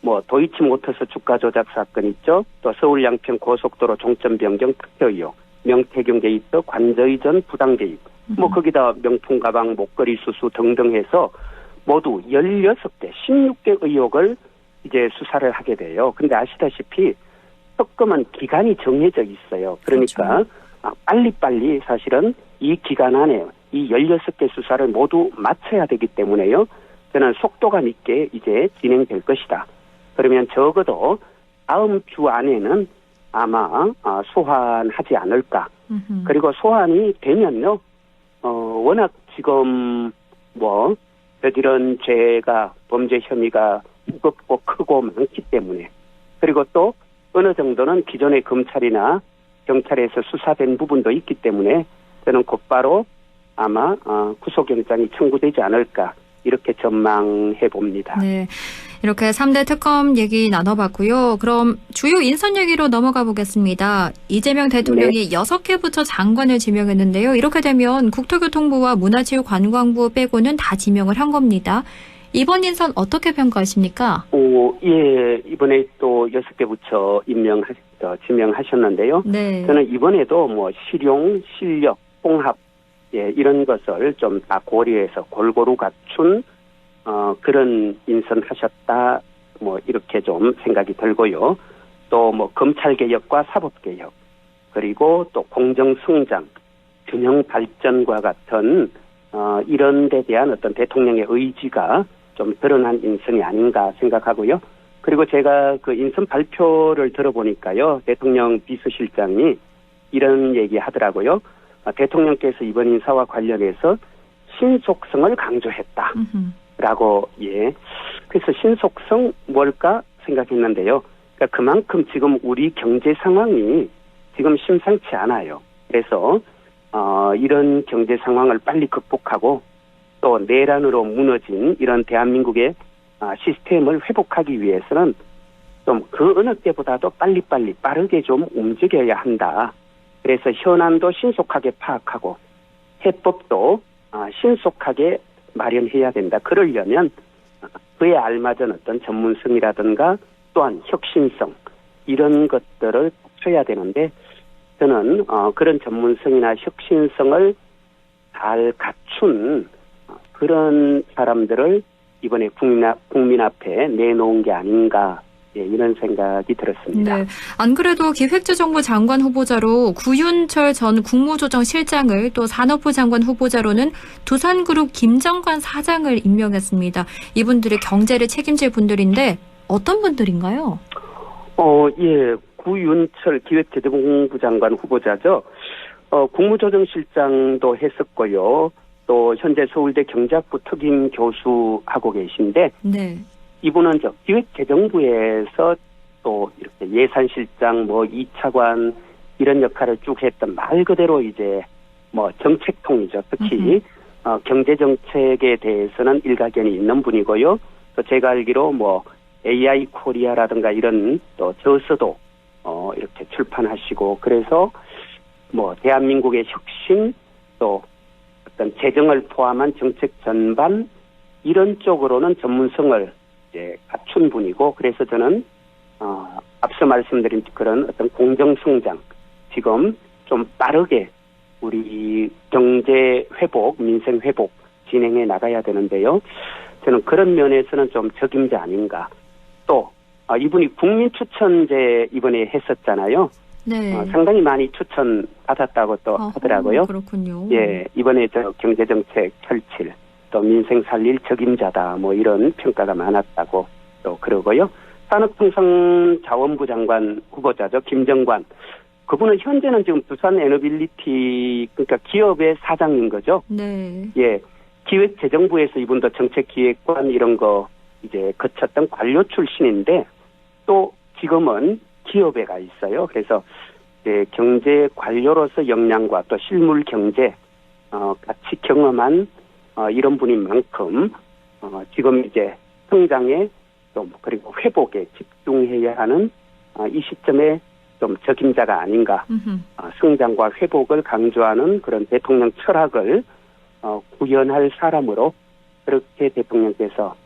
뭐 도이치모터스 주가 조작 사건 있죠. 또 서울 양평 고속도로 종점 변경 특혜 의혹, 명태균 게이트 관저이전 부당 개입. 뭐 거기다 명품 가방 목걸이 수수 등등 해서 모두 16개, 16개 의혹을 이제 수사를 하게 돼요. 근데 아시다시피 특검은 기간이 정해져 있어요. 그러니까 그렇죠. 빨리빨리 사실은 이 기간 안에 이 16개 수사를 모두 마쳐야 되기 때문에요. 저는 속도감 있게 이제 진행될 것이다. 그러면 적어도 다음 주 안에는 아마 소환하지 않을까. 그리고 소환이 되면요. 워낙 지금 뭐 저지른 죄가 범죄 혐의가 무겁고 크고 많기 때문에 그리고 또 어느 정도는 기존의 검찰이나 경찰에서 수사된 부분도 있기 때문에 저는 곧바로 아마 구속영장이 청구되지 않을까 이렇게 전망해 봅니다. 네, 이렇게 3대 특검 얘기 나눠봤고요. 그럼 주요 인선 얘기로 넘어가 보겠습니다. 이재명 대통령이 6개 부처 장관을 지명했는데요. 이렇게 되면 국토교통부와 문화체육관광부 빼고는 다 지명을 한 겁니다. 이번 인선 어떻게 평가하십니까? 예, 이번에 또 6개 부처 지명하셨는데요. 네. 저는 이번에도 뭐 실용, 실력, 통합, 예, 이런 것을 좀 다 고려해서 골고루 갖춘, 그런 인선하셨다, 뭐, 이렇게 좀 생각이 들고요. 또 뭐, 검찰개혁과 사법개혁, 그리고 또 공정성장, 균형 발전과 같은, 이런 데 대한 어떤 대통령의 의지가 좀 드러난 인선이 아닌가 생각하고요. 그리고 제가 그 인선 발표를 들어보니까요. 대통령 비서실장이 이런 얘기 하더라고요. 대통령께서 이번 인사와 관련해서 신속성을 강조했다. 라고, 예. 그래서 신속성 뭘까 생각했는데요. 그러니까 그만큼 지금 우리 경제 상황이 지금 심상치 않아요. 그래서, 이런 경제 상황을 빨리 극복하고 또 내란으로 무너진 이런 대한민국의 시스템을 회복하기 위해서는 좀 그 어느 때보다도 빨리빨리 빠르게 좀 움직여야 한다. 그래서 현안도 신속하게 파악하고 해법도 신속하게 마련해야 된다. 그러려면 그에 알맞은 어떤 전문성이라든가 또한 혁신성 이런 것들을 갖춰야 되는데 저는 그런 전문성이나 혁신성을 잘 갖춘 그런 사람들을 이번에 국민 앞에 내놓은 게 아닌가 예, 이런 생각이 들었습니다. 네. 안 그래도 기획재정부 장관 후보자로 구윤철 전 국무조정실장을 또 산업부 장관 후보자로는 두산그룹 김정관 사장을 임명했습니다. 이분들이 경제를 책임질 분들인데 어떤 분들인가요? 예, 구윤철 기획재정부 장관 후보자죠. 국무조정실장도 했었고요. 또 현재 서울대 경제학부 특임 교수하고 계신데 네. 이분은 기획재정부에서 또 이렇게 예산실장, 2차관 이런 역할을 쭉 했던 말 그대로 이제 정책통이죠. 특히 경제정책에 대해서는 일가견이 있는 분이고요. 또 제가 알기로 AI 코리아라든가 이런 또 저서도 이렇게 출판하시고 그래서 대한민국의 혁신 또 어떤 재정을 포함한 정책 전반 이런 쪽으로는 전문성을 이제 갖춘 분이고 그래서 저는 앞서 말씀드린 그런 어떤 공정성장 지금 좀 빠르게 우리 경제 회복, 민생 회복 진행해 나가야 되는데요. 저는 그런 면에서는 좀 적임자 아닌가. 또 이분이 국민추천제 이번에 했었잖아요. 네. 상당히 많이 추천 받았다고 또 하더라고요. 그렇군요. 예, 이번에 경제정책 펼칠 또 민생 살릴 적임자다 이런 평가가 많았다고 또 그러고요. 산업통상자원부 장관 후보자죠. 김정관. 그분은 현재는 지금 두산 에너빌리티 그러니까 기업의 사장인 거죠. 네. 예, 기획재정부에서 이분도 정책기획관 이런 거 이제 거쳤던 관료 출신인데 또 지금은 기업에 가 있어요. 그래서 경제 관료로서 역량과 또 실물 경제 같이 경험한 이런 분인 만큼 지금 이제 성장에 또 그리고 회복에 집중해야 하는 이 시점에 좀 적임자가 아닌가. 성장과 회복을 강조하는 그런 대통령 철학을 구현할 사람으로 그렇게 대통령께서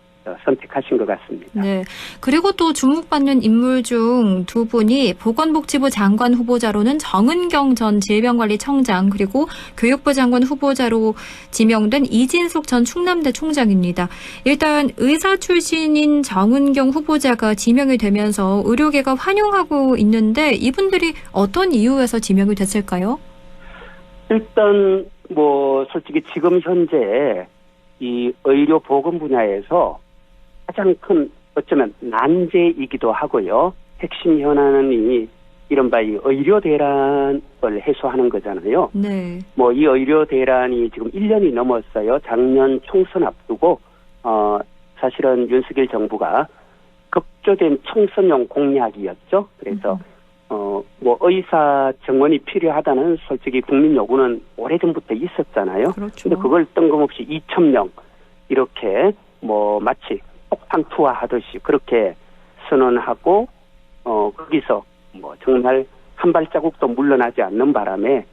선택하신 것 같습니다. 네. 그리고 또 주목받는 인물 중 두 분이 보건복지부 장관 후보자로는 정은경 전 질병관리청장 그리고 교육부 장관 후보자로 지명된 이진숙 전 충남대 총장입니다. 일단 의사 출신인 정은경 후보자가 지명이 되면서 의료계가 환영하고 있는데 이분들이 어떤 이유에서 지명이 됐을까요? 일단 솔직히 지금 현재 이 의료 보건 분야에서 가장 큰 어쩌면 난제이기도 하고요. 핵심 현안이 이른바 이 의료 대란을 해소하는 거잖아요. 네. 이 의료 대란이 지금 1년이 넘었어요. 작년 총선 앞두고 사실은 윤석열 정부가 급조된 총선용 공약이었죠. 그래서 의사 정원이 필요하다는 솔직히 국민 요구는 오래전부터 있었잖아요. 그렇죠. 근데 그걸 뜬금없이 2,000명 이렇게 마치 폭탄 투하하듯이 그렇게 선언하고 거기서 정말 한 발자국도 물러나지 않는 바람에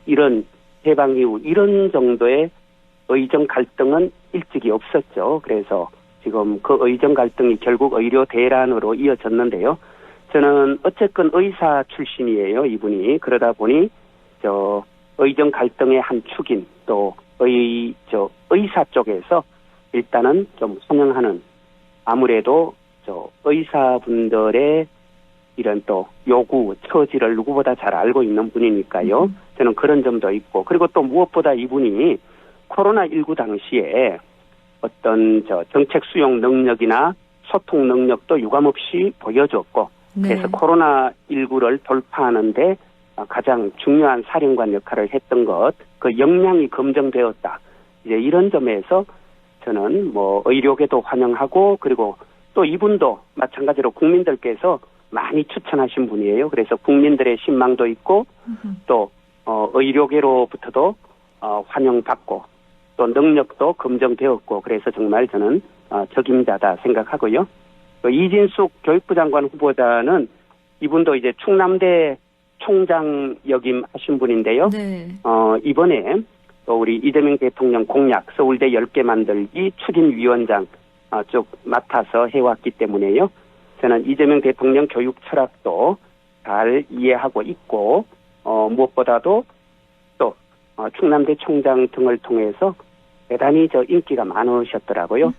이런 해방 이후 이런 정도의 의정 갈등은 일찍이 없었죠. 그래서 지금 그 의정 갈등이 결국 의료 대란으로 이어졌는데요. 저는 어쨌건 의사 출신이에요, 이분이. 그러다 보니 의정 갈등의 한 축인 또 의사 쪽에서 일단은 좀 환영하는 아무래도 의사분들의 이런 또 요구, 처지를 누구보다 잘 알고 있는 분이니까요. 저는 그런 점도 있고 그리고 또 무엇보다 이분이 코로나19 당시에 어떤 정책 수용 능력이나 소통 능력도 유감없이 보여줬고 네. 그래서 코로나19를 돌파하는데 가장 중요한 사령관 역할을 했던 것, 그 역량이 검증되었다. 이제 이런 점에서 저는 의료계도 환영하고 그리고 또 이분도 마찬가지로 국민들께서 많이 추천하신 분이에요. 그래서 국민들의 신망도 있고 또 의료계로부터도 환영받고 또 능력도 검증되었고 그래서 정말 저는 적임자다 생각하고요. 또 이진숙 교육부 장관 후보자는 이분도 이제 충남대 총장 역임하신 분인데요. 네. 이번에 또 우리 이재명 대통령 공약 서울대 10개 만들기 추진위원장 쭉 맡아서 해왔기 때문에요. 저는 이재명 대통령 교육 철학도 잘 이해하고 있고 무엇보다도 또 충남대 총장 등을 통해서 대단히 인기가 많으셨더라고요.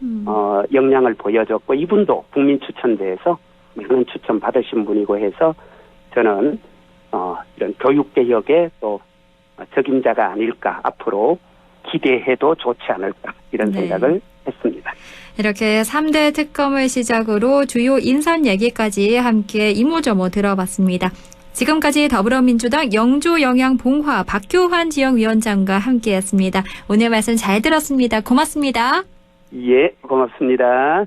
역량을 보여줬고 이분도 국민추천대에서 많은 추천 받으신 분이고 해서 저는 이런 교육개혁의 또 적임자가 아닐까, 앞으로 기대해도 좋지 않을까, 이런 생각을 했습니다. 이렇게 3대 특검을 시작으로 주요 인선 얘기까지 함께 이모저모 들어봤습니다. 지금까지 더불어민주당 영주 영양 봉화 박교환 지역위원장과 함께했습니다. 오늘 말씀 잘 들었습니다. 고맙습니다. 예, 고맙습니다.